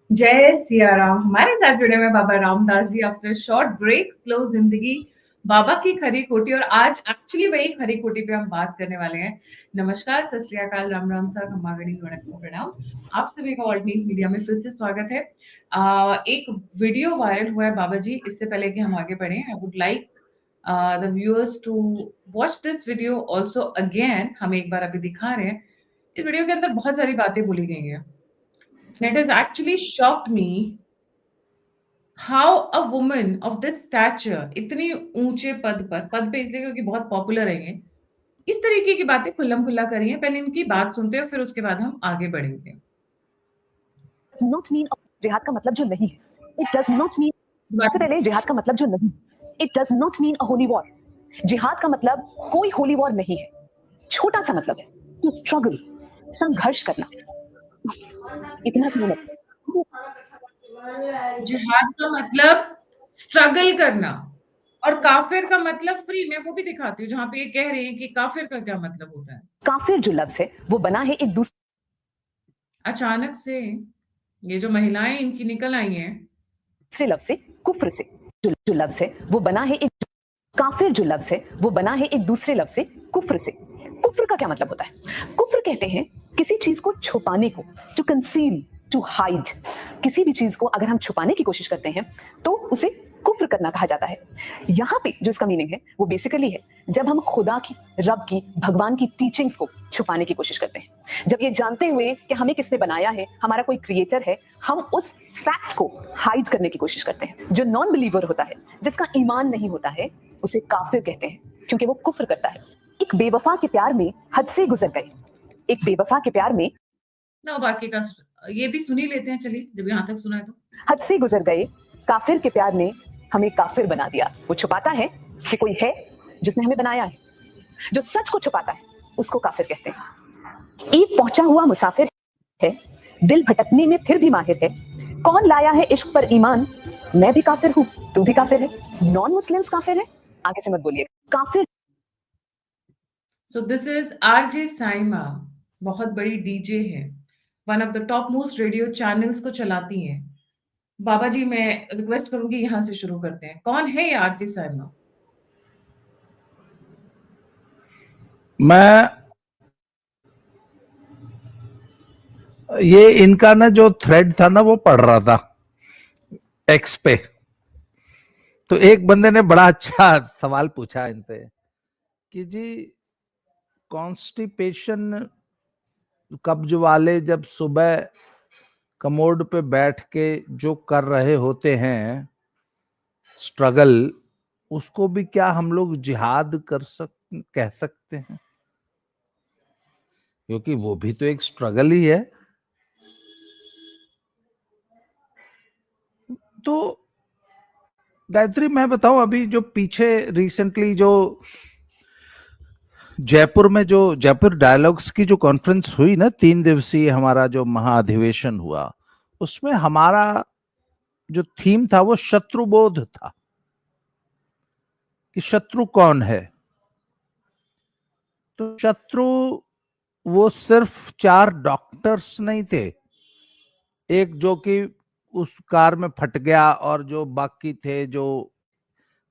जय सिया राम। हमारे साथ जुड़े हुए बाबा Ramdas ji after short break, slow जिंदगी, बाबा की खरी खोटी। और आज एक्चुअली वही खरी खोटी पे हम बात करने वाले हैं। नमस्कार, सत श्री अकाल, राम राम सर, खम्मा गणी, वणक्कम, प्रणाम। आप सभी का ऑल्टरनेट मीडिया में फिर से स्वागत है। एक वीडियो वायरल हुआ है बाबा जी। इससे पहले कि हम आगे बढ़ें, I would like the viewers to watch this video also again. हम एक बार अभी दिखा रहे हैं। इस वीडियो के अंदर बहुत सारी बातें बोली गई हैं। It has actually shocked me how a woman of this stature, इतनी ऊंचे पद पे इसलिए क्योंकि बहुत पॉपुलर है ये, इस तरीके की बातें खुल्लम खुल्ला करी हैं। पहले इनकी बात सुनते हैं, फिर उसके बाद हम आगे बढ़ेंगे। नॉट मीन जिहाद का मतलब जो नहीं है, इट डज नॉट मीन, सबसे पहले जिहाद का मतलब जो नहीं, it does not mean a holy war. जिहाद का मतलब कोई होली वॉर नहीं है, छोटा सा मतलब है टू स्ट्रगल, संघर्ष करना, बस इतना ही मतलब। जिहाद का मतलब स्ट्रगल करना, और काफिर का मतलब फ्री। मैं वो भी दिखाती हूँ जहां पे ये कह रहे हैं कि काफिर का क्या मतलब होता है। काफिर जो लफ्ज है वो बना है एक अचानक से ये जो महिलाएं इनकी निकल आई हैं, दूसरे लफ्ज से, कुफ्र से। जो लफ्ज है वो बना है एक, काफिर जो लफ्ज है वो बना है एक दूसरे लफ्ज से, कुफ्र से। कुफ्र का क्या मतलब होता है? कुफ्र कहते हैं किसी चीज को छुपाने को, टू कंसील, टू हाइड। किसी भी चीज को अगर हम छुपाने की कोशिश करते हैं तो उसे कुफ्र करना कहा जाता है। यहाँ पे जो इसका मीनिंग है वो बेसिकली है जब हम खुदा की, रब की, भगवान की टीचिंग्स को छुपाने की कोशिश करते हैं। जब ये जानते हुए कि हमें किसने बनाया है, हमारा कोई क्रिएटर है, हम उस फैक्ट को हाइड करने की कोशिश करते हैं। जो नॉन बिलीवर होता है, जिसका ईमान नहीं होता है, उसे काफिर कहते हैं क्योंकि वो कुफ्र करता है। एक बेवफा के प्यार में हद से गुजर गए, एक बेवफा के प्यार में ना बाकी का ये भी सुन ही लेते हैं। चलिए, जब यहाँ तक सुना है तो। हद से गुजर गए, काफिर के प्यार ने हमें काफिर बना दिया। वो छुपाता है कि कोई है जिसने हमें बनाया है। जो सच को छुपाता है उसको काफिर कहते हैं। एक पहुंचा हुआ मुसाफिर है, दिल भटकने में फिर भी माहिर है। कौन लाया है इश्क पर ईमान? मैं भी काफिर हूं, तू भी काफिर है, नॉन मुस्लिम्स काफिर है। आगे से मत बोलिए काफिर। So this is RJ Saima. बहुत बड़ी डीजे है, one of the top most radio channels को चलाती हैं। बाबा जी, मैं रिक्वेस्ट करूंगी यहाँ से शुरू करते हैं। कौन है ये आरजे साइमा? मैं ये इनका ना जो थ्रेड था ना वो पढ़ रहा था एक्स पे। तो एक बंदे ने बड़ा अच्छा सवाल पूछा इनसे कि जी, कॉन्स्टिपेशन कब्ज वाले जब सुबह कमोड पे बैठ के जो कर रहे होते हैं स्ट्रगल, उसको भी क्या हम लोग जिहाद कह सकते हैं? क्योंकि वो भी तो एक स्ट्रगल ही है। तो गायत्री, मैं बताऊं, अभी जो पीछे रिसेंटली जो जयपुर में जो जयपुर डायलॉग्स की जो कॉन्फ्रेंस हुई ना, 3 दिवसीय हमारा जो महाअधिवेशन हुआ, उसमें हमारा जो थीम था वो शत्रुबोध था कि शत्रु कौन है। तो शत्रु वो सिर्फ 4 डॉक्टर्स नहीं थे, एक जो कि उस कार में फट गया, और जो बाकी थे जो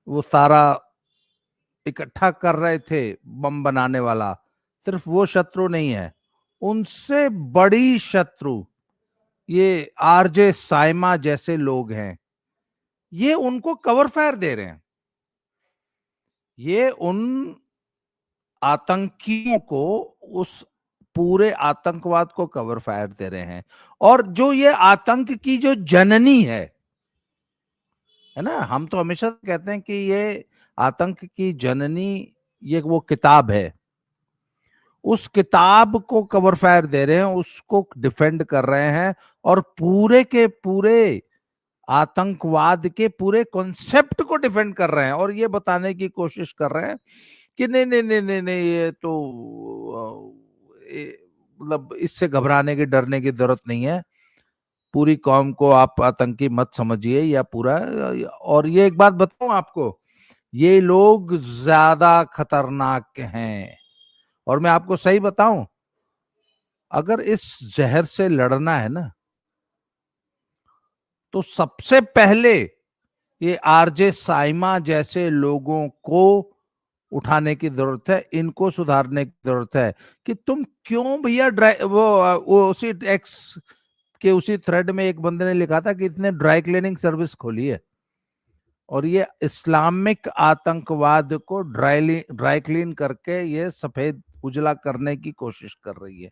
वो सारा इकट्ठा कर रहे थे बम बनाने वाला, सिर्फ वो शत्रु नहीं है। उनसे बड़ी शत्रु ये आरजे साइमा जैसे लोग हैं। ये उनको कवर फायर दे रहे हैं, ये उन आतंकियों को, उस पूरे आतंकवाद को कवर फायर दे रहे हैं। और जो ये आतंक की जो जननी है ना, हम तो हमेशा कहते हैं कि ये आतंक की जननी ये वो किताब है, उस किताब को कवर फायर दे रहे हैं, उसको डिफेंड कर रहे हैं, और पूरे के पूरे आतंकवाद के पूरे कॉन्सेप्ट को डिफेंड कर रहे हैं, और ये बताने की कोशिश कर रहे हैं कि नहीं नहीं नहीं नहीं नहीं, ये तो मतलब इससे घबराने की, डरने की जरूरत नहीं है। पूरी कौम को आप आतंकी मत समझिए, या पूरा। और ये एक बात बताऊं आपको, ये लोग ज्यादा खतरनाक हैं। और मैं आपको सही बताऊं, अगर इस जहर से लड़ना है ना, तो सबसे पहले ये आरजे साइमा जैसे लोगों को उठाने की जरूरत है, इनको सुधारने की जरूरत है कि तुम क्यों भैया वो उसी एक्स के उसी थ्रेड में एक बंदे ने लिखा था कि इतने ड्राई क्लीनिंग सर्विस खोली है और ये इस्लामिक आतंकवाद को ड्राई क्लीन करके ये सफेद उजला करने की कोशिश कर रही है।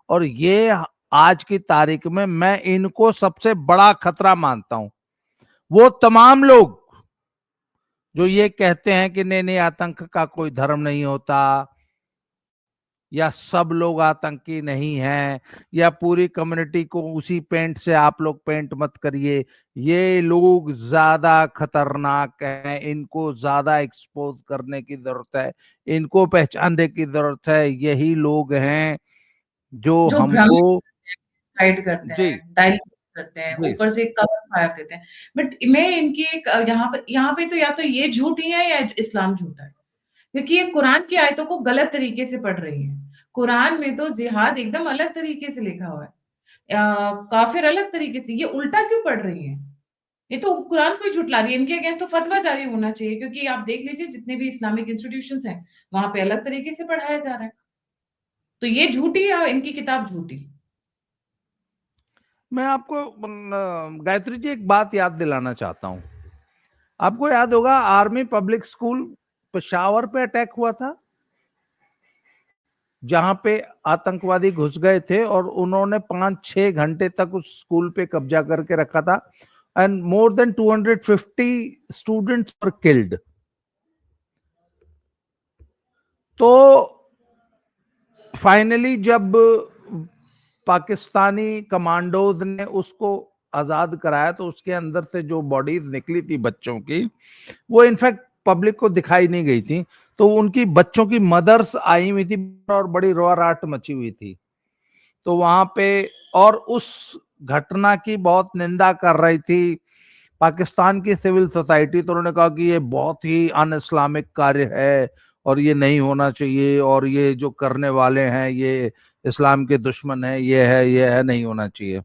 और ये आज की तारीख में मैं इनको सबसे बड़ा खतरा मानता हूं। वो तमाम लोग जो ये कहते हैं कि नहीं नहीं आतंक का कोई धर्म नहीं होता, या सब लोग आतंकी नहीं हैं, या पूरी कम्युनिटी को उसी पेंट से आप लोग पेंट मत करिए, ये लोग ज्यादा खतरनाक हैं, इनको ज्यादा एक्सपोज करने की जरूरत है, इनको पहचानने की जरूरत है। यही लोग हैं जो जो हमको भ्रमित गाइड करते जी हैं, डायल्यूट करते हैं, जी ऊपर से कवर फायर देते हैं। बट मैं इनकी एक यहाँ पे तो या तो ये झूठ ही है या इस्लाम झूठा है, क्योंकि ये कुरान की आयतों को गलत तरीके से पढ़ रही है। कुरान में तो जिहाद एकदम अलग तरीके से लिखा हुआ है, काफिर अलग तरीके से, ये उल्टा क्यों पढ़ रही है? ये तो कुरान को ही झुठला रही है। इनके अगेंस्ट तो फतवा जारी होना चाहिए, क्योंकि आप देख लीजिए जितने भी इस्लामिक इंस्टीट्यूशंस हैं, वहां पे अलग तरीके से पढ़ाया जा रहा है। तो ये झूठी या इनकी किताब झूठी? मैं आपको गायत्री जी एक बात याद दिलाना चाहता हूं। आपको याद होगा आर्मी पब्लिक स्कूल पेशावर पे अटैक हुआ था, जहां पे आतंकवादी घुस गए थे और उन्होंने 5-6 घंटे तक उस स्कूल पे कब्जा करके रखा था, and more than 250 students were killed. तो फाइनली जब पाकिस्तानी कमांडोज ने उसको आजाद कराया तो उसके अंदर से जो बॉडीज निकली थी बच्चों की, वो इनफैक्ट पब्लिक को दिखाई नहीं गई थी। तो उनकी बच्चों की मदर्स आई हुई थी और बड़ी रोआराट मची हुई थी। तो वहां पे और उस घटना की बहुत निंदा कर रही थी पाकिस्तान की सिविल सोसाइटी। तो उन्होंने कहा कि ये बहुत ही अन इस्लामिक कार्य है और ये नहीं होना चाहिए, और ये जो करने वाले हैं ये इस्लाम के दुश्मन है, ये है, नहीं होना चाहिए।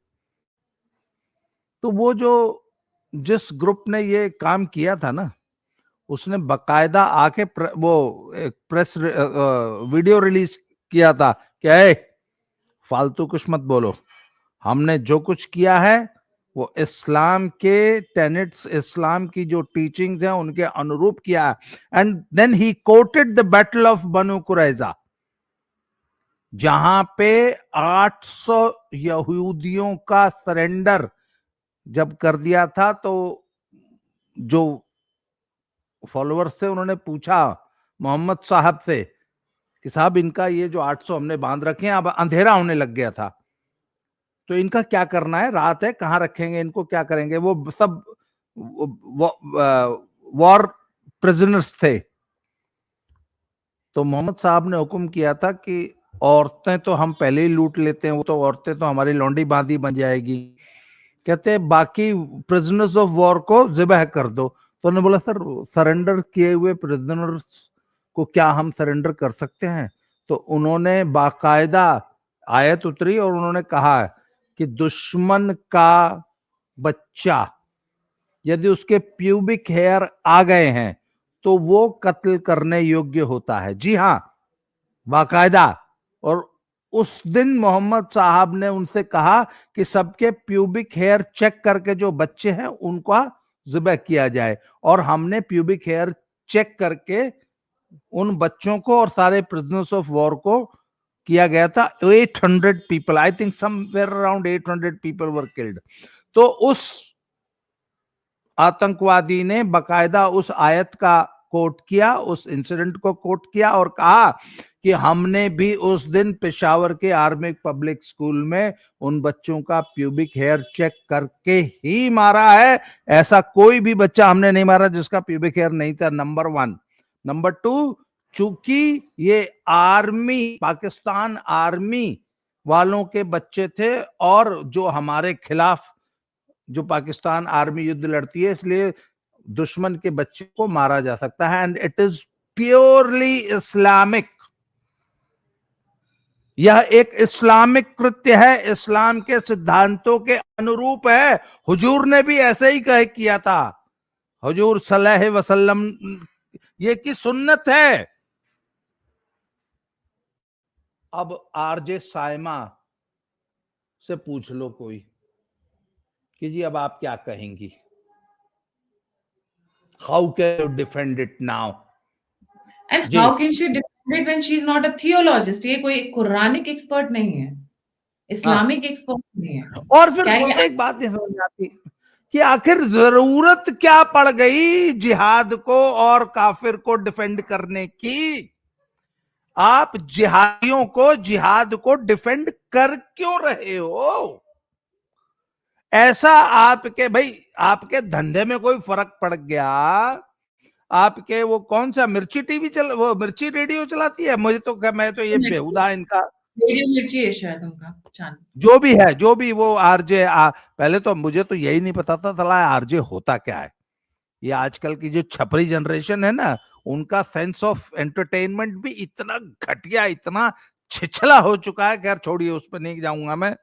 तो वो जो जिस ग्रुप ने ये काम किया था ना, उसने बकायदा आके वो एक प्रेस वीडियो रिलीज किया था कि फालतू कुछ मत बोलो, हमने जो कुछ किया है वो इस्लाम के टेनेट्स, इस्लाम की जो टीचिंग्स हैं उनके अनुरूप किया है। And then he quoted the battle of Banu Qurayza, जहां पे 800 यहूदियों का सरेंडर जब कर दिया था। तो जो फॉलोअर्स थे उन्होंने पूछा मोहम्मद साहब से कि साहब इनका ये जो 800 हमने बांध रखे हैं, अब अंधेरा होने लग गया था, तो इनका क्या करना है, रात है, कहाँ रखेंगे इनको, क्या करेंगे? वो सब वॉर प्रिजनर्स थे। तो मोहम्मद साहब ने हुक्म किया था कि औरतें तो हम पहले ही लूट लेते हैं, वो तो औरतें तो हमारी लौंडी बांधी बन जाएगी, कहते बाकी प्रिजनर्स ऑफ वॉर को जिबह कर दो। तो उन्होंने बोला सर सरेंडर किए हुए प्रिजनर्स को क्या हम सरेंडर कर सकते हैं? तो उन्होंने बाकायदा आयत उतरी और उन्होंने कहा कि दुश्मन का बच्चा यदि उसके प्यूबिक हेयर आ गए हैं तो वो कत्ल करने योग्य होता है। जी हाँ, बाकायदा। और उस दिन मोहम्मद साहब ने उनसे कहा कि सबके प्यूबिक हेयर चेक करके जो बच्चे हैं उनका ज़िबह किया जाए। और हमने प्यूबिक हेयर चेक करके उन बच्चों को और सारे प्रिजनर्स ऑफ वॉर को किया गया था। 800 people, I think somewhere around 800 people were killed. तो उस आतंकवादी ने बकायदा उस आयत का कोट किया, उस इंसिडेंट को कोट किया और कहा कि हमने भी उस दिन पेशावर के आर्मी पब्लिक स्कूल में उन बच्चों का प्यूबिक हेयर चेक करके ही मारा है। ऐसा कोई भी बच्चा हमने नहीं मारा जिसका प्यूबिक हेयर नहीं था, नंबर 1। नंबर 2, चूंकि ये आर्मी, पाकिस्तान आर्मी वालों के बच्चे थे और जो हमारे खिलाफ जो पाकिस्तान आर्मी युद्ध लड़ती है, इसलिए दुश्मन के बच्चे को मारा जा सकता है। And it is purely Islamic. यह एक इस्लामिक कृत्य है, इस्लाम के सिद्धांतों के अनुरूप है। हुजूर ने भी ऐसे ही कह किया था, हुजूर सल्लल्लाहु अलैहि वसल्लम, ये की सुन्नत है। अब आरजे साइमा से पूछ लो कोई कि जी अब आप क्या कहेंगी, how can you defend it now? And ji how can she defend it when she is not a theologist? ये कोई कुरानिक एक्सपर्ट नहीं है, हाँ, इस्लामिक एक्सपर्ट नहीं है। और फिर क्या ये मुझे एक बात नहीं समझ में आती कि आखिर जरूरत क्या पड़ गई जिहाद को और काफिर को डिफेंड करने की? आप जिहादियों को, जिहाद को डिफेंड कर क्यों रहे हो? ऐसा आपके भाई, आपके धंधे में कोई फर्क पड़ गया? आपके वो कौन सा मिर्ची टीवी चल, वो मिर्ची रेडियो चलाती है, मुझे तो मैं तो ये बेहुदा इनका रेडियो मिर्ची है शायद उनका चैनल। जो भी है, जो भी वो आरजे, पहले तो मुझे तो यही नहीं पता था साला आरजे होता क्या है। ये आजकल की जो छपरी जनरेशन है ना, उनका सेंस ऑफ एंटरटेनमेंट भी इतना घटिया, इतना छिछला हो चुका है। खैर छोड़िए, उस पर नहीं जाऊंगा मैं।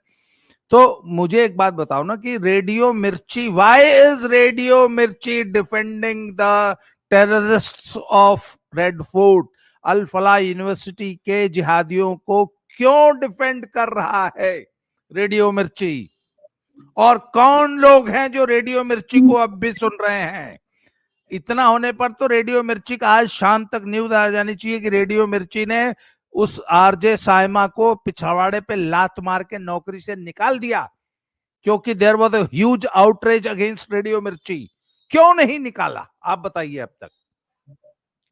तो मुझे एक बात बताओ ना कि radio Mirchi, why is radio Mirchi defending the terrorists of Red Fort? Al Falah University के जिहादियों को क्यों डिफेंड कर रहा है रेडियो मिर्ची? और कौन लोग हैं जो रेडियो मिर्ची को अब भी सुन रहे हैं? इतना होने पर तो रेडियो मिर्ची का आज शाम तक न्यूज आ जानी चाहिए कि रेडियो मिर्ची ने उस आरजे साइमा को पिछवाड़े पे लात मार के नौकरी से निकाल दिया, क्योंकि there was a huge outreach against radio Mirchi. क्यों नहीं निकाला, आप बताइए अब तक?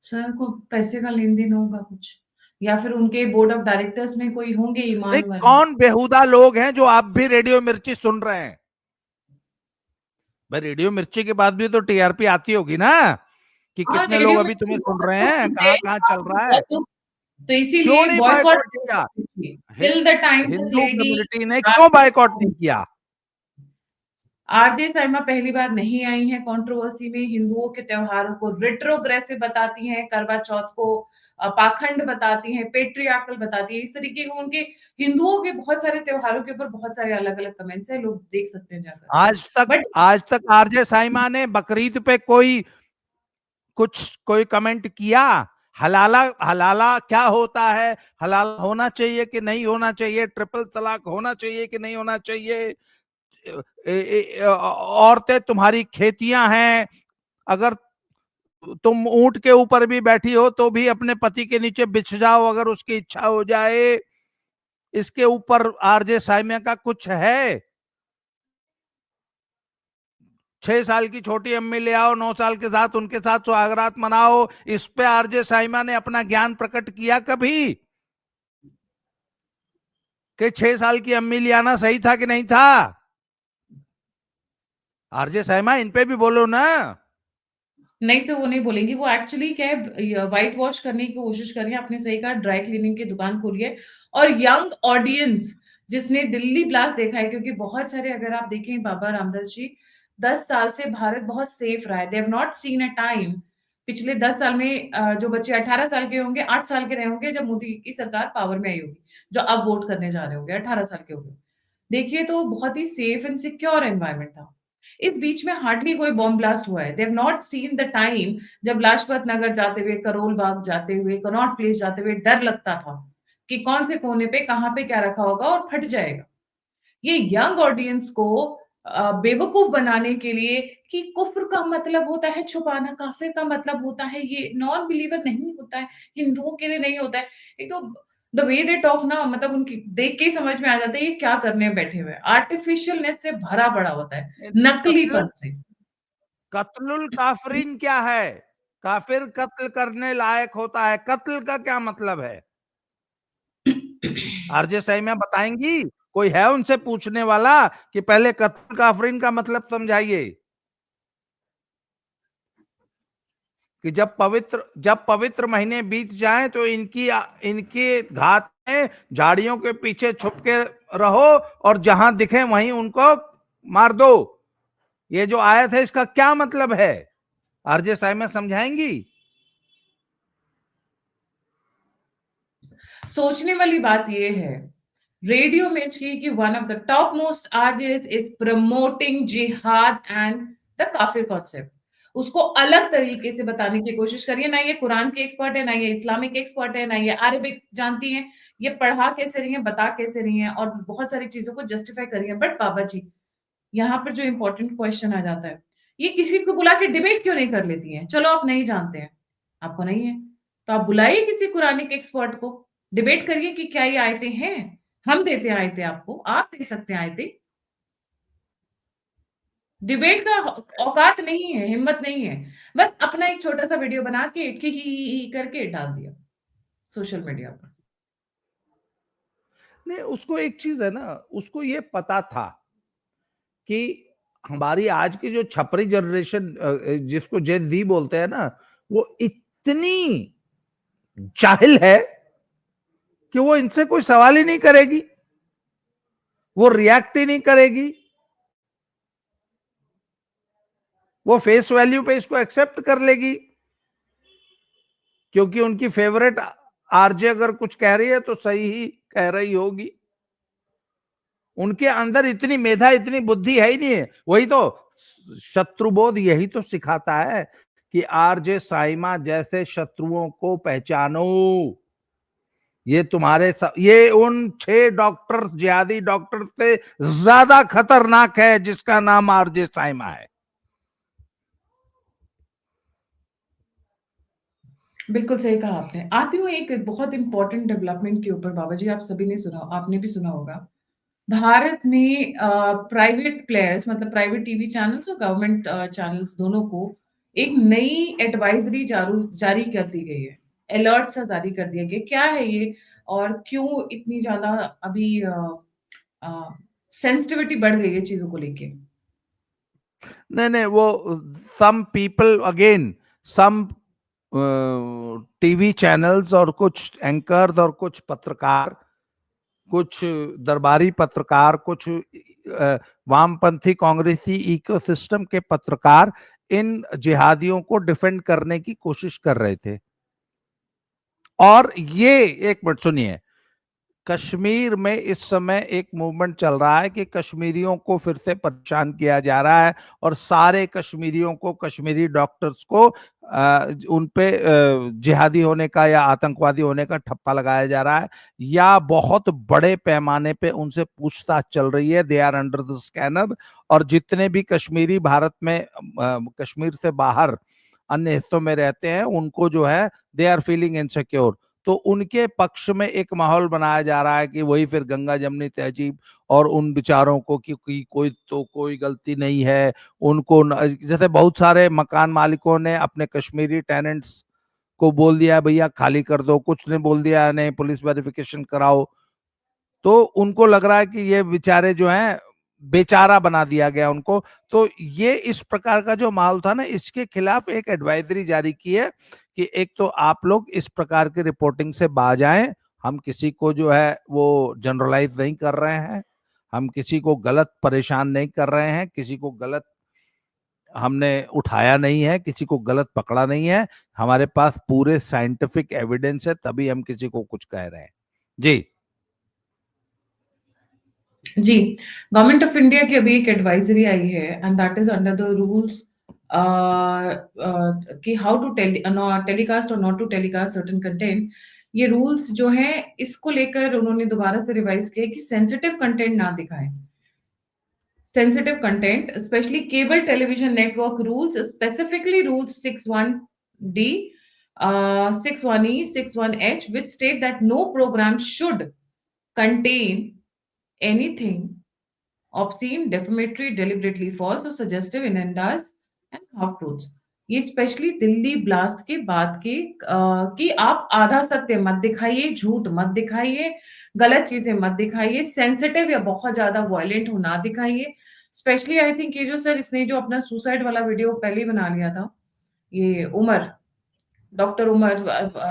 सर को पैसे का लेन देन होगा कुछ, या फिर उनके बोर्ड ऑफ डायरेक्टर्स में कोई होंगे नहीं, ईमान वाले। कौन बेहुदा लोग हैं जो आप भी रेडियो मिर्ची सुन रहे हैं? भाई रेडियो मिर्ची के बाद भी तो टीआरपी आती होगी ना, कि हाँ, कितने लोग रेडियो अभी मिर्ची तुम्हें सुन बहुत रहे दुख हैं, मुझे कहां कहां चल रहा है। बहुत दुख, तो क्यों इसीलिए नहीं बॉयकॉट बायकॉट किया? Till the time this Hindu lady community ने क्यों बायकॉट नहीं किया? आरजे शर्मा पहली बार नहीं आई हैं कंट्रोवर्सी में। हिंदुओं के त्योहारों को रेट्रोग्रेसिव बताती हैं, करवा चौथ को पाखंड बताती हैं, पेट्रियार्कल बताती है, इस तरीके के उनके हिंदुओं के बहुत सारे त्योहारों के ऊपर बहुत सारे अलग अलग कमेंट्स हैं, लोग देख सकते हैं जाकर। बट आज तक आरजे साइमा ने बकरीद पे कोई कमेंट किया? हलाला, हलाला क्या होता है, हलाल होना चाहिए कि नहीं होना चाहिए, ट्रिपल तलाक होना चाहिए कि नहीं होना चाहिए, औरतें तुम्हारी खेतियां हैं, अगर तुम ऊंट के ऊपर भी बैठी हो तो भी अपने पति के नीचे बिछ जाओ अगर उसकी इच्छा हो जाए। इसके ऊपर आरजे साइमा का कुछ है? 6 साल की छोटी अम्मी ले आओ, 9 साल के साथ उनके साथ सुहागरात मनाओ, इस पे आरजे साइमा ने अपना ज्ञान प्रकट किया कभी कि 6 साल की अम्मी ले आना सही था कि नहीं था? आरजे साइमा, इन पे भी बोलो ना। नहीं सर, वो नहीं बोलेंगी। वो एक्चुअली क्या है, व्हाइट वॉश करने की कोशिश कर रही है। आपने सही कहा, ड्राई क्लीनिंग की दुकान खोली है और यंग ऑडियंस जिसने दिल्ली ब्लास्ट देखा है, क्योंकि बहुत सारे अगर आप देखें बाबा रामदास जी 10 साल से भारत बहुत सेफ रहा है। They have not seen a time पिछले 10 साल में जो बच्चे 18 साल के होंगे, 8 साल के रहे होंगे जब मोदी की सरकार पावर में आई होगी, जो अब वोट करने जा रहे होंगे 18 साल के होंगे। देखिए तो बहुत ही सेफ एंड सिक्योर एनवायरनमेंट था। इस बीच में हार्डली कोई बॉम्ब ब्लास्ट हुआ है। They have not seen the time जब लाजपत नगर जाते हुए, करोल बाग जाते हुए, कनॉट प्लेस जाते हुए डर लगता था कि कौन से कोने पे कहाँ पे क्या रखा होगा और फट जाएगा। ये यंग ऑडियंस को बेवकूफ बनाने के लिए कि कुफ्र का मतलब होता है छुपाना, काफिर का मतलब होता है ये नॉन बिलीवर नहीं होता है, हिंदुओं के लिए नहीं होता है। एक तो द वे दे टॉक ना, मतलब उनकी देख के ही समझ में आ जाता है ये क्या करने बैठे हुए हैं। आर्टिफिशियलनेस से भरा पड़ा होता है, कत्ल नकलीपन से। कत्लुल काफरीन क्या है? काफिर कत्ल करने लायक होता है, कत्ल का क्या मतलब है? आरजे साइमा बताएंगी? कोई है उनसे पूछने वाला कि पहले कत्ल काफरीन का मतलब समझाइए? कि जब पवित्र महीने बीत जाएं तो इनकी घात में झाड़ियों के पीछे छुप के रहो और जहां दिखे वहीं उनको मार दो। ये जो आयत है इसका क्या मतलब है? आरजे साइमा समझाएंगी? सोचने वाली बात ये है, रेडियो मिर्ची की one of the top most RJs is promoting जिहाद एंड द काफिर कॉन्सेप्ट। उसको अलग तरीके से बताने की कोशिश करिए। ना ये कुरान के एक्सपर्ट है, ना ये इस्लामिक एक्सपर्ट है, ना ये अरबिक जानती हैं, ये पढ़ा कैसे रही है, बता कैसे रही है, और बहुत सारी चीजों को जस्टिफाई करिए। बट बाबा जी, यहाँ पर जो इंपॉर्टेंट क्वेश्चन आ जाता है, ये किसी को बुला के डिबेट क्यों नहीं कर लेती हैं? चलो आप नहीं जानते हैं, आपको नहीं है, तो आप बुलाइए किसी कुरानिक एक्सपर्ट को, डिबेट करिए कि क्या ये आयतें हैं। हम देते हैं आयतें आपको, आप दे सकते हैं आयतें। डिबेट का औकात नहीं है, हिम्मत नहीं है। बस अपना एक छोटा सा वीडियो बना के ही करके डाल दिया सोशल मीडिया पर। नहीं, उसको एक चीज है ना, उसको ये पता था कि हमारी आज की जो छपरी जनरेशन, जिसको जेन जी बोलते हैं ना, वो इतनी जाहिल है कि वो इनसे कोई सवाल ही नहीं करेगी, वो रिएक्ट ही नहीं करेगी, वो फेस वैल्यू पे इसको एक्सेप्ट कर लेगी, क्योंकि उनकी फेवरेट आरजे अगर कुछ कह रही है तो सही ही कह रही होगी। उनके अंदर इतनी मेधा, इतनी बुद्धि है ही नहीं है। वही तो शत्रुबोध यही तो सिखाता है कि आरजे साइमा जैसे शत्रुओं को पहचानो। ये उन 6 डॉक्टर, जिहादी डॉक्टर से ज्यादा खतरनाक है जिसका नाम आरजे साइमा है। बिल्कुल सही कहा आपने। आती हूँ एक बहुत इंपॉर्टेंट डेवलपमेंट के ऊपर बाबा जी, आप सभी ने सुना, आपने भी सुना होगा। भारत में प्राइवेट प्लेयर्स, मतलब प्राइवेट टीवी चैनल्स और गवर्नमेंट चैनल्स दोनों को एक नई एडवाइजरी जारी कर दी गई है। अलर्ट सा जारी कर दिया गया। क्या है ये और क्यों इतनी ज्यादा अभी सेंसिटिविटी बढ़ गई है चीजों को लेके? नहीं नहीं, वो some people again, some TV channels और कुछ एंकर्स और कुछ पत्रकार, कुछ दरबारी पत्रकार, कुछ वामपंथी कांग्रेसी इकोसिस्टम के पत्रकार इन जिहादियों को डिफेंड करने की कोशिश कर रहे थे। और ये, एक मिनट सुनिए, कश्मीर में इस समय एक मूवमेंट चल रहा है कि कश्मीरियों को फिर से परेशान किया जा रहा है और सारे कश्मीरियों को, कश्मीरी डॉक्टर्स को उन पे जिहादी होने का या आतंकवादी होने का ठप्पा लगाया जा रहा है, या बहुत बड़े पैमाने पे उनसे पूछताछ चल रही है। They are under the scanner. और जितने भी कश्मीरी भारत में, कश्मीर से बाहर अन्य हिस्सों में रहते हैं, उनको जो है दे आर फीलिंग इनसिक्योर। तो उनके पक्ष में एक माहौल बनाया जा रहा है कि वही फिर गंगा जमनी तहजीब, और उन बेचारों को कि कोई गलती नहीं है उनको। जैसे बहुत सारे मकान मालिकों ने अपने कश्मीरी टेनेंट्स को बोल दिया भैया खाली कर दो, कुछ ने बोल दिया नहीं पुलिस वेरिफिकेशन कराओ। तो उनको लग रहा है कि ये बेचारे जो हैं, बेचारा बना दिया गया उनको। तो ये इस प्रकार का जो माहौल था ना, इसके खिलाफ एक एडवाइजरी जारी की है कि एक तो आप लोग इस प्रकार की रिपोर्टिंग से बाज आए। हम किसी को जो है वो जनरलाइज नहीं कर रहे हैं, हम किसी को गलत परेशान नहीं कर रहे हैं, किसी को गलत हमने उठाया नहीं है, किसी को गलत पकड़ा नहीं है। हमारे पास पूरे साइंटिफिक एविडेंस है, तभी हम किसी को कुछ कह रहे हैं। जी जी, गवर्नमेंट ऑफ इंडिया की अभी एक एडवाइजरी आई है and that is under the rules कि हाउ टू टेलीकास्ट और not to telecast certain content. ये रूल्स जो हैं इसको लेकर उन्होंने दोबारा से रिवाइज किया कि सेंसिटिव कंटेंट ना दिखाएं। sensitive content, especially cable television network rules, specifically rules 61D, 61E, 61H, which state that no program should contain anything obscene, defamatory, deliberately false, or suggestive innuendos and half truths। ये specially Delhi blast के बाद के कि आप आधा सत्य मत दिखाइए, झूठ मत दिखाइए, गलत चीजें मत दिखाइए, सेंसिटिव या बहुत ज्यादा वायलेंट हो ना दिखाइए। स्पेशली आई थिंक ये जो सर इसने जो अपना सुसाइड वाला वीडियो पहले ही बना लिया था, ये उमर, डॉक्टर उमर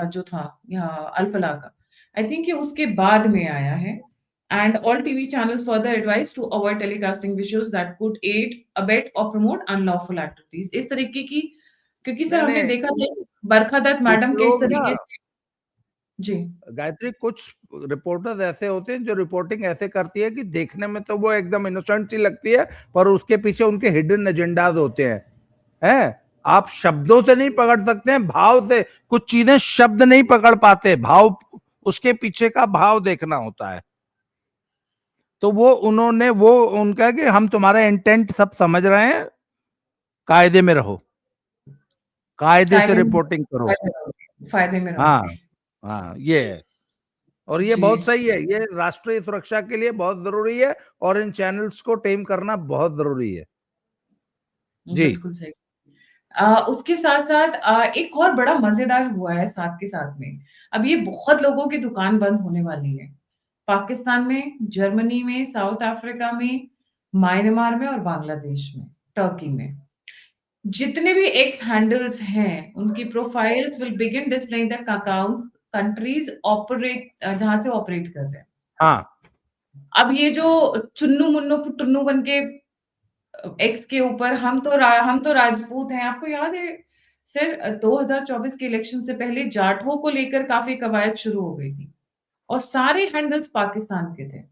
जो था यहाँ अल्फला का, आई थिंक ये उसके बाद में आया है। And all TV channels further advised to avoid telecasting visuals that could aid, abet or promote unlawful activities। इस तरीके की, क्योंकि सर नहीं हमने नहीं, देखा था बरखा दत्त कुछ मैडम के इस लोग ना, तरीके से। जी। गायत्री, कुछ रिपोर्टर्स ऐसे होते हैं जो रिपोर्टिंग ऐसे करती है कि देखने में तो वो एकदम इनोसेंट सी लगती है, पर उसके पीछे उनके हिडन एजेंडाज होते हैं। आप शब्दों से नहीं पकड़ सकते हैं, भाव से। कुछ चीजें शब्द नहीं पकड़ पाते, भाव, उसके पीछे का भाव देखना होता है। तो वो उन्होंने वो उनका कि हम तुम्हारा इंटेंट सब समझ रहे हैं, कायदे में रहो, कायदे से कायदे में रिपोर्टिंग करो। फायदे में हाँ, रहोगे। हाँ, ये है। और ये जी, बहुत सही है, ये राष्ट्रीय सुरक्षा के लिए बहुत जरूरी है, और इन चैनल्स को टेम करना बहुत जरूरी है। जी। बिल्कुल सही। उसके साथ-साथ एक और बड़ा मज़ेदार हुआ है साथ के साथ में। अब ये बहुत लोगों की दुकान बंद होने वाली है। पाकिस्तान में, जर्मनी में, साउथ अफ्रीका में, म्यांमार में और बांग्लादेश में, टर्की में। जितने भी एक्स हैंडल्स हैं, उनकी profiles will begin displaying the accounts countries जहाँ से ऑपरेट कर रहे हैं। हाँ। अब ये जो चुन्नू-मुन्नू टुन्नू बन के एक्स के ऊपर हम तो राजपूत हैं। आपको याद है सर 2024 के इलेक्शन से पहले जाटों को लेकर काफ़ी कवायद शुरू हो गई थी और सारे हैंडल्स पाकिस्तान के थे।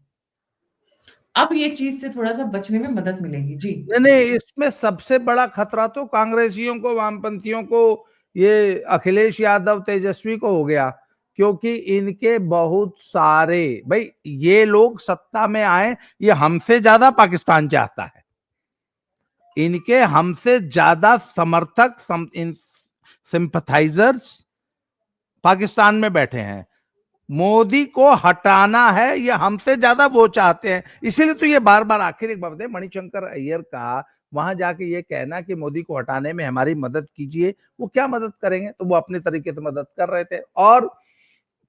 अब ये चीज़ से थोड़ा-सा बचने में मदद मिलेगी। जी। नहीं, नहीं, इसमें सबसे बड़ा खतरा तो कांग्रेसियों को, वामपंथियों को, ये अखिलेश यादव, तेजस्वी को हो गया, क्योंकि इनके बहुत सारे, भाई ये लोग सत्ता में आए, ये हमसे ज्यादा पाकिस्तान चाहता है। इनके हमसे ज्यादा समर्थक, सिंपथाइजर्स पाकिस्तान में बैठे हैं। मोदी को हटाना है, ये हमसे ज्यादा वो चाहते हैं। इसीलिए तो ये बार बार, आखिर एक बात बताए, मणिशंकर अय्यर का वहां जाके ये कहना कि मोदी को हटाने में हमारी मदद कीजिए, वो क्या मदद करेंगे? तो वो अपने तरीके से मदद कर रहे थे। और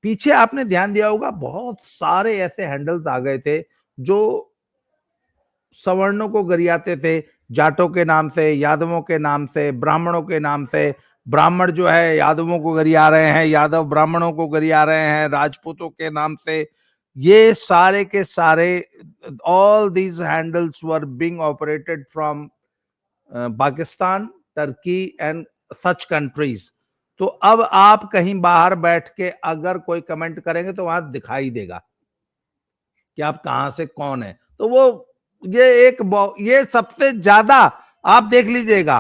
पीछे आपने ध्यान दिया होगा, बहुत सारे ऐसे हैंडल्स आ गए थे जो सवर्णों को गरियाते थे, जाटों के नाम से, यादवों के नाम से, ब्राह्मणों के नाम से। ब्राह्मण जो है यादवों को गरिया रहे हैं, यादव ब्राह्मणों को गरिया रहे हैं, राजपूतों के नाम से। ये सारे के सारे, all these handles were being operated from Pakistan, Turkey and such countries. तो अब आप कहीं बाहर बैठ के अगर कोई कमेंट करेंगे तो वहां दिखाई देगा कि आप कहां से कौन है। तो वो ये सबसे ज्यादा आप देख लीजिएगा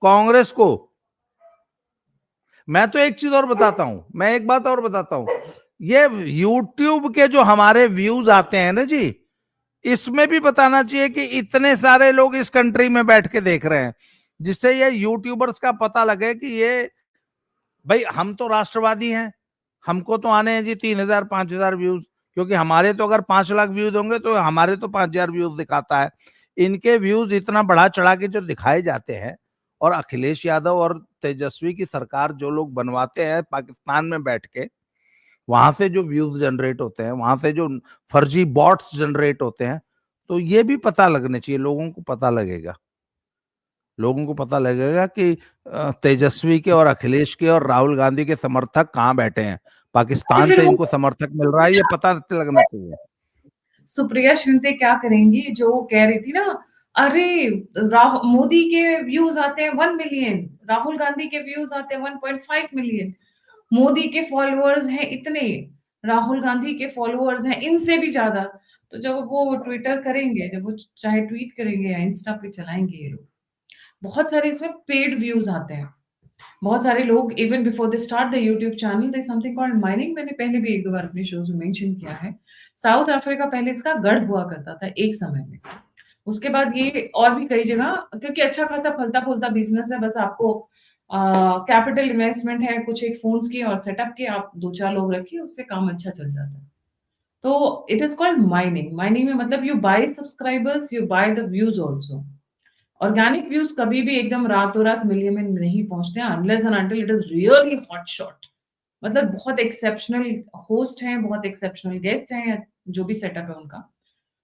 कांग्रेस को। मैं तो एक चीज और बताता हूं, मैं एक बात और बताता हूं, ये यूट्यूब के जो हमारे व्यूज आते हैं ना जी, इसमें भी बताना चाहिए कि इतने सारे लोग इस कंट्री में बैठ के देख रहे हैं, जिससे ये यूट्यूबर्स का पता लगे कि ये, भाई हम तो राष्ट्रवादी हैं, हमको तो आने हैं जी 3,000 5,000 व्यूज, क्योंकि हमारे तो अगर 5 लाख व्यूज होंगे तो हमारे तो 5,000 व्यूज दिखाता है। इनके व्यूज इतना बढ़ा चढ़ा के जो दिखाए जाते हैं, और अखिलेश यादव और तेजस्वी की सरकार जो लोग बनवाते हैं पाकिस्तान में बैठ के, वहां से जो व्यूज जनरेट होते हैं, वहां से जो फर्जी बॉट्स जनरेट होते हैं, तो ये भी पता लगने चाहिए, लोगों को पता लगेगा। लोगों को पता लगेगा कि तेजस्वी के और अखिलेश के और राहुल गांधी के समर्थक कहाँ बैठे हैं। तो पाकिस्तान फिर से वो इनको समर्थक मिल रहा है, ये पता लगना चाहिए। सुप्रिया शिंदे क्या करेंगी जो वो कह रही थी ना, अरे मोदी के व्यूज आते हैं 1 मिलियन, राहुल गांधी के व्यूज आते हैं 1.5 मिलियन, मोदी के फॉलोअर्स हैं इतने, राहुल गांधी के फॉलोअर्स हैं इनसे भी ज्यादा। तो जब वो ट्विटर करेंगे, जब वो चाहे ट्वीट करेंगे या इंस्टा पे चलाएंगे ये लोग, बहुत सारे इसमें पेड व्यूज आते हैं। बहुत सारे लोग even before they start the YouTube channel there is something called mining. मैंने पहले भी एक दो बार अपने शोज में मेंशन किया है। साउथ अफ्रीका पहले इसका गढ़ हुआ करता था एक समय में। उसके बाद ये और भी कई जगह, क्योंकि अच्छा खासा फलता-फूलता बिज़नेस है, बस आपको कैपिटल इन्वेस्टमेंट है, कुछ एक फ़ोन्स की और सेटअप की, आप 2-4 लोग रखिए, उससे काम अच्छा चल जाता है। तो it is called mining. Mining में मतलब you buy subscribers, you buy the views also. Organic views कभी भी एकदम रातों-रात मिलियन में नहीं पहुँचते हैं unless and until it is really hot shot. मतलब बहुत एक्सेप्शनल होस्ट हैं, बहुत एक्सेप्शनल गेस्ट हैं, या जो भी सेटअप है उनका।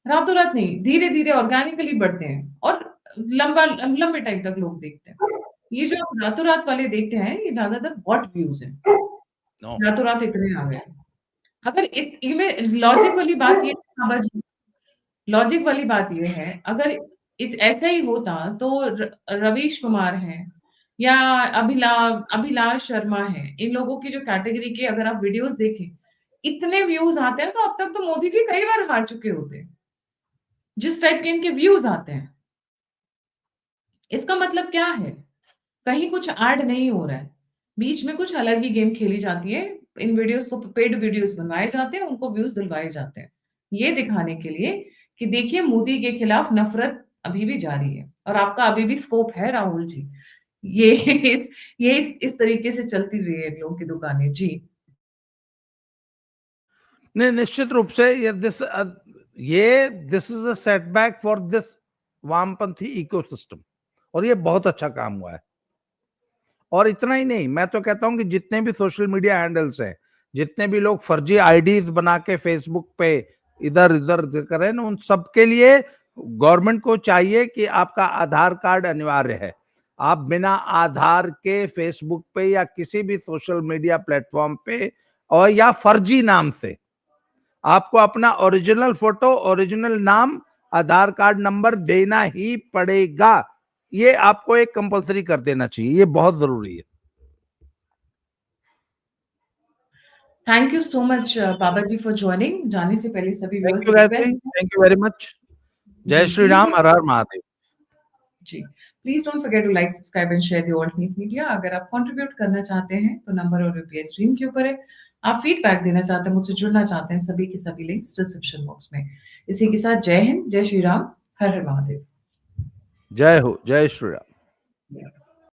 रातों-रात नहीं, धीरे-धीरे ऑर्गेनिकली बढ़ते हैं और लंबे टाइम तक लोग देखते हैं। ये जो आप रातों-रात वाले देखते हैं, ये ज़्यादातर बॉट व्यूज़ हैं। नो। रातों-रात इतने आ गए। अगर इस इनमें लॉजिक वाली बात ये है बाबा जी, लॉजिक वाली बात ये है, अगर ऐसा ही होता तो रवीश कुमार हैं, या अभिलाष शर्मा है, इन लोगों की जो कैटेगरी के अगर आप वीडियोस देखें, इतने व्यूज आते हैं, तो अब तक तो मोदी जी कई बार हार चुके होते हैं, जिस टाइप के इनके व्यूज आते हैं। इसका मतलब क्या है? कहीं कुछ ऐड नहीं हो रहा है, बीच में कुछ अलग ही गेम खेली जाती है। इन वीडियोस को पेड वीडियोस बनवाए जाते हैं, उनको व्यूज दिलवाए जाते हैं, ये दिखाने के लिए कि देखिए मोदी के खिलाफ नफरत अभी भी जारी है और आपका अभी भी स्कोप है राहुल जी। ये ये इस तरीके से चलती रही है इन लोगों की दुकानें जी। नहीं, निश्चित रूप से this is a setback for this वामपंथी इकोसिस्टम, और ये बहुत अच्छा काम हुआ है। और इतना ही नहीं, मैं तो कहता हूं कि जितने भी सोशल मीडिया हैंडल्स हैं, जितने भी लोग फर्जी आईडीज बना के फेसबुक पे इधर इधर करें ना, उन सबके लिए गवर्नमेंट को चाहिए कि आपका आधार कार्ड अनिवार्य है। आप बिना आधार के फेसबुक पे या किसी भी सोशल मीडिया प्लेटफॉर्म पे और या फर्जी नाम से आपको अपना ओरिजिनल फोटो, ओरिजिनल नाम, आधार कार्ड नंबर देना ही पड़ेगा। ये आपको एक कंपलसरी कर देना चाहिए, ये बहुत जरूरी है। Thank you so much Baba ji for joining. जाने से पहले सभी थैंक व्यूअर्स यू से गायत्री, रिक्वेस्ट है थैंक यू वेरी मच। जय जी श्री राम, हर हर महादेव। जी, please don't forget to like, subscribe and share the alternate media. अगर आप कंट्रीब्यूट करना चाहते हैं तो नंबर और यूपीआई स्क्रीन के ऊपर है। आप फीडबैक देना चाहते हैं, मुझसे जुड़ना चाहते हैं, सभी के सभी लिंक्स डिस्क्रिप्शन बॉक्स में। इसी के साथ जय हिंद, जय श्री राम, हर हर महादेव। जय हो, जय श्री राम।